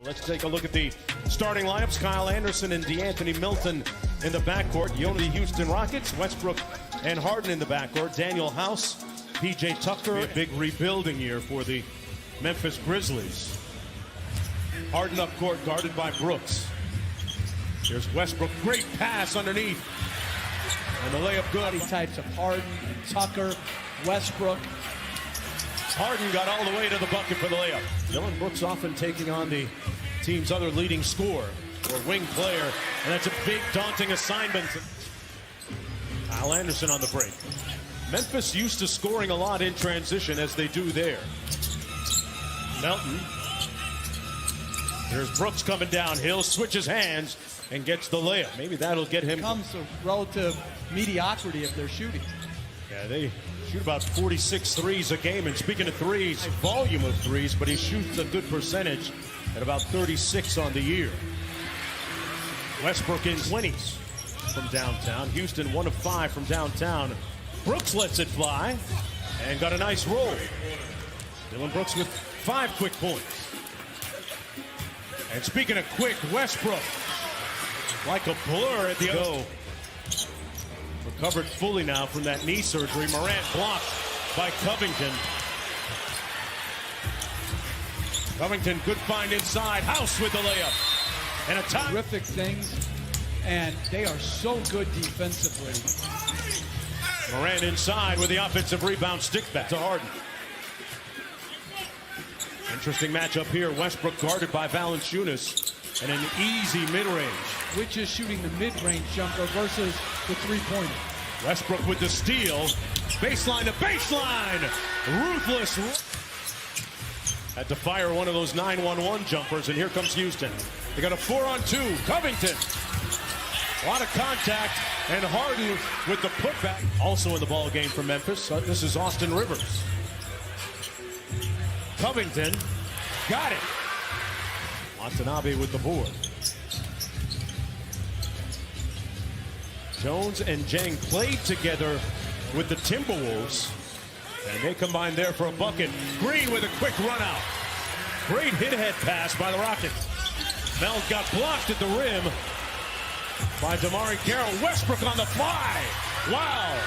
Let's take a look at the starting lineups. Kyle Anderson and DeAnthony Milton in the backcourt. The Houston Rockets, Westbrook and Harden in the backcourt. Daniel House, PJ Tucker. A big rebuilding year for the Memphis Grizzlies. Harden up court, guarded by Brooks. Here's Westbrook, great pass underneath. And the layup good. Types of Harden, Tucker, Westbrook. Harden got all the way to the bucket for the layup. Dylan Brooks often taking on the team's other leading scorer or wing player, and that's a big, daunting assignment. Kyle Anderson on the break. Memphis used to scoring a lot in transition, as they do there. Melton. There's Brooks coming downhill, switches hands, and gets the layup. Maybe that'll get him. Comes to relative mediocrity if they're shooting. Yeah, they shoot about 46 threes a game. And speaking of threes, volume of threes, but he shoots a good percentage at about 36 on the year. Westbrook in 20s from downtown. Houston 1 of 5 from downtown. Brooks lets it fly and got a nice roll. Dylan Brooks with 5 quick points. And speaking of quick, Westbrook, like a blur at the go. Recovered fully now from that knee surgery. Morant blocked by Covington. Covington, good find inside. House with the layup. And a time. Terrific things, and they are so good defensively. Morant inside with the offensive rebound, stick back to Harden. Interesting matchup here. Westbrook guarded by Valanciunas. And an easy mid-range. Which is shooting the mid-range jumper versus the three-pointer. Westbrook with the steal. Baseline to baseline. Ruthless. Had to fire one of those 9-1-1 jumpers, and here comes Houston. They got a 4-on-2. Covington. A lot of contact, and Harden with the putback. Also in the ball game for Memphis. This is Austin Rivers. Covington got it. Watanabe with the board. Jones and Jang played together with the Timberwolves, and they combined there for a bucket. Green with a quick run out. Great hit-ahead pass by the Rockets. Mel got blocked at the rim by Damari Carroll. Westbrook on the fly. Wow.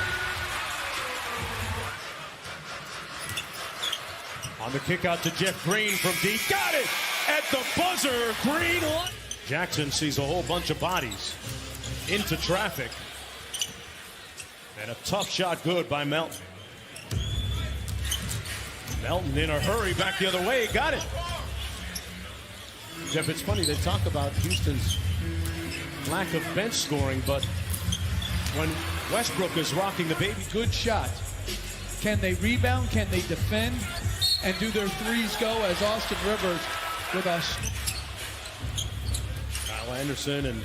On the kick out to Jeff Green from deep. Got it at the buzzer. Green. Jackson sees a whole bunch of bodies into traffic. And a tough shot good by Melton. Melton in a hurry back the other way. Got it. Jeff, it's funny, they talk about Houston's lack of bench scoring, but when Westbrook is rocking the baby. Good shot. Can they rebound? Can they defend? And do their threes go as Austin Rivers with us? Kyle Anderson and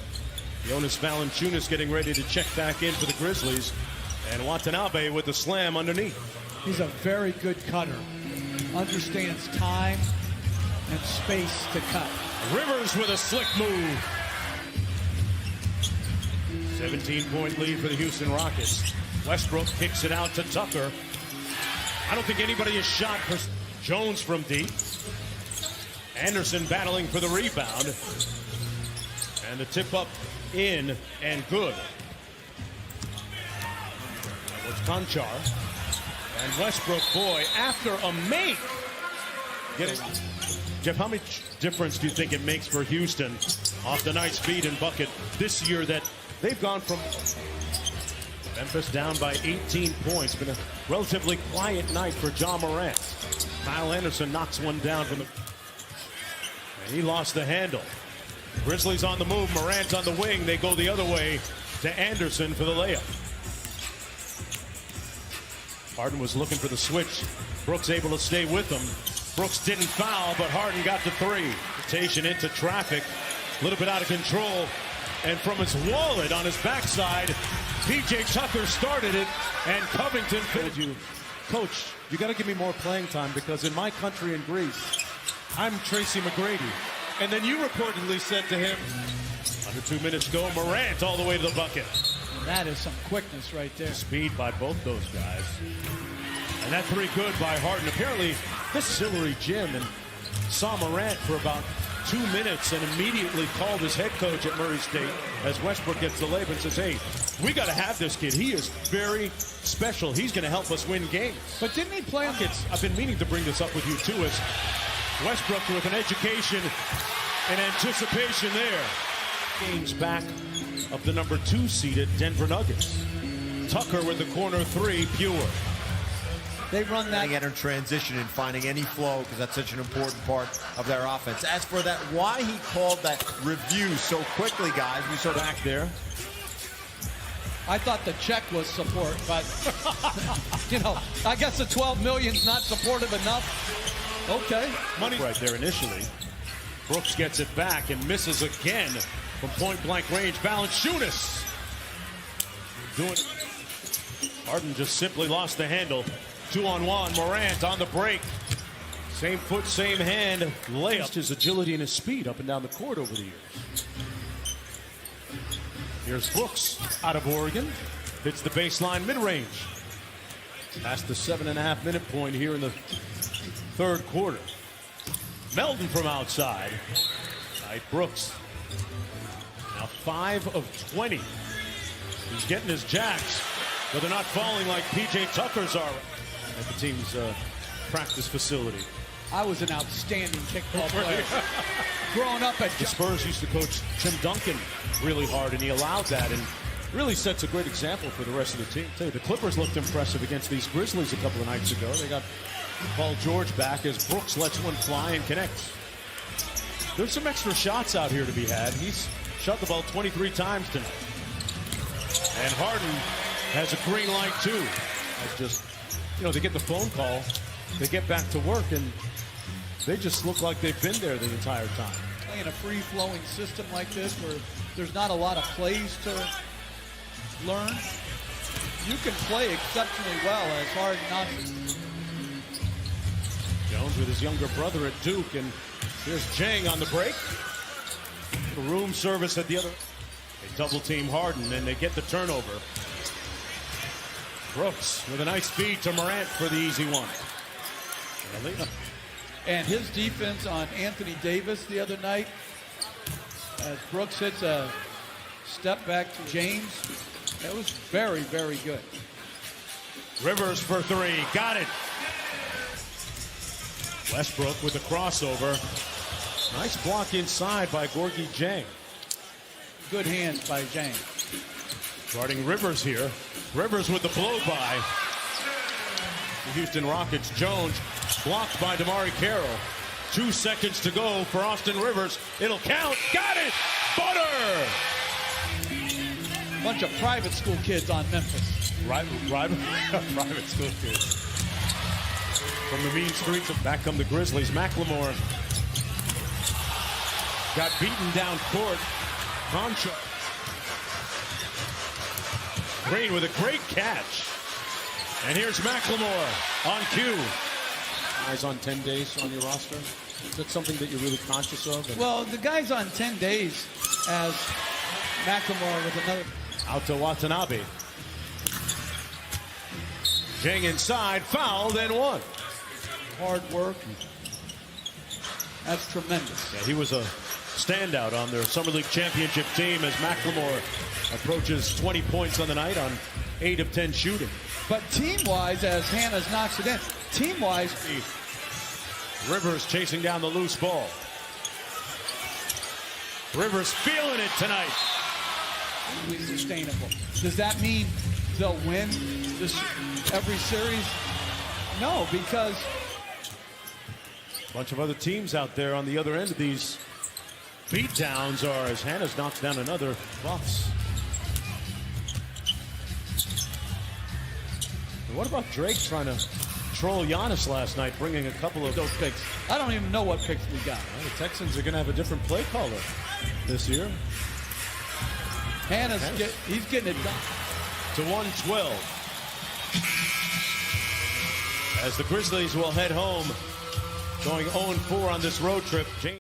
Jonas Valanciunas getting ready to check back in for the Grizzlies. And Watanabe with the slam underneath. He's a very good cutter. Understands time and space to cut. Rivers with a slick move. 17-point lead for the Houston Rockets. Westbrook kicks it out to Tucker. I don't think anybody has shot for Jones from deep. Anderson battling for the rebound. And the tip up in and good. That was Conchar. And Westbrook, boy, after a make. Jeff, how much difference do you think it makes for Houston off the nice feed and bucket this year that they've gone from Memphis down by 18 points? Been a relatively quiet night for John Morant. Kyle Anderson knocks one down from the... And he lost the handle. Grizzlies on the move. Morant on the wing. They go the other way to Anderson for the layup. Harden was looking for the switch. Brooks able to stay with him. Brooks didn't foul, but Harden got the three. Rotation into traffic. A little bit out of control. And from his wallet on his backside, PJ Tucker started it, and Covington told you, Coach, you got to give me more playing time because in my country in Greece, I'm Tracy McGrady. And then you reportedly said to him, under 2 minutes to go, Morant all the way to the bucket. That is some quickness right there. Speed by both those guys. And that three good by Harden. Apparently, this Sillery gym and saw Morant for about 2 minutes and immediately called his head coach at Murray State as Westbrook gets the layup and says, hey, we got to have this kid. He is very special. He's going to help us win games. But didn't he play on I've been meaning to bring this up with you, too, as Westbrook with an education and anticipation there. Games back of the number 2 seeded Denver Nuggets. Tucker with the corner 3, pure. They run that in transition and finding any flow because that's such an important part of their offense. As for that, why he called that review so quickly, guys, we sort of back there. I thought the check was support, but, you know, I guess the $12 million's not supportive enough. Okay. Money right there initially. Brooks gets it back and misses again from point-blank range. Valanciunas doing it. Harden just simply lost the handle. 2-on-1, Morant on the break. Same foot, same hand, layup. His agility and his speed up and down the court over the years. Here's Brooks out of Oregon. Hits the baseline mid-range. Past the 7.5-minute point here in the third quarter. Melton from outside. Right, Brooks. Now 5 of 20. He's getting his jacks, but they're not falling like P.J. Tucker's are at the team's practice facility. I was an outstanding kickball player. Growing up at the Spurs used to coach Tim Duncan really hard, and he allowed that, and really sets a great example for the rest of the team. I'll tell you, the Clippers looked impressive against these Grizzlies a couple of nights ago. They got Paul George back as Brooks lets one fly and connects. There's some extra shots out here to be had. He's shot the ball 23 times tonight. And Harden has a green light, too. It's just, you know, they get the phone call, they get back to work, and they just look like they've been there the entire time. Playing a free-flowing system like this where there's not a lot of plays to learn, you can play exceptionally well as Harden knocks. Jones with his younger brother at Duke, and here's Jang on the break. The room service at the other. They double team Harden, and they get the turnover. Brooks with a nice feed to Morant for the easy one. And his defense on Anthony Davis the other night, as Brooks hits a step back to James, that was very, very good. Rivers for 3, got it. Westbrook with the crossover. Nice block inside by Gorgie Jang. Good hands by Jang. Guarding Rivers here. Rivers with the blow-by. The Houston Rockets, Jones blocked by DeMar Carroll. 2 seconds to go for Austin Rivers. It'll count. Got it! Butter! Bunch of private school kids on Memphis. Private school kids. From the mean streets of back come the Grizzlies. McLemore got beaten down court. Concha. Green with a great catch. And here's McLemore on cue. Guys on 10 days on your roster? Is that something that you're really conscious of? Well, the guy's on 10 days as McLemore with another. Out to Watanabe. Jang inside, fouled and one. Hard work. That's tremendous. Yeah, he was a standout on their Summer League championship team as McLemore approaches 20 points on the night on 8 of 10 shooting. But team-wise, as Hannes knocks it in, team-wise, Rivers chasing down the loose ball. Rivers feeling it tonight. Sustainable. Does that mean they'll win this every series? No, because a bunch of other teams out there on the other end of these beatdowns are as Hannes knocks down another Bucks. And what about Drake trying to troll Giannis last night, bringing a couple of those picks? I don't even know what picks we got. Well, the Texans are going to have a different play caller this year. Hannes, he's getting it done. To 112. As the Grizzlies will head home, going 0-4 on this road trip.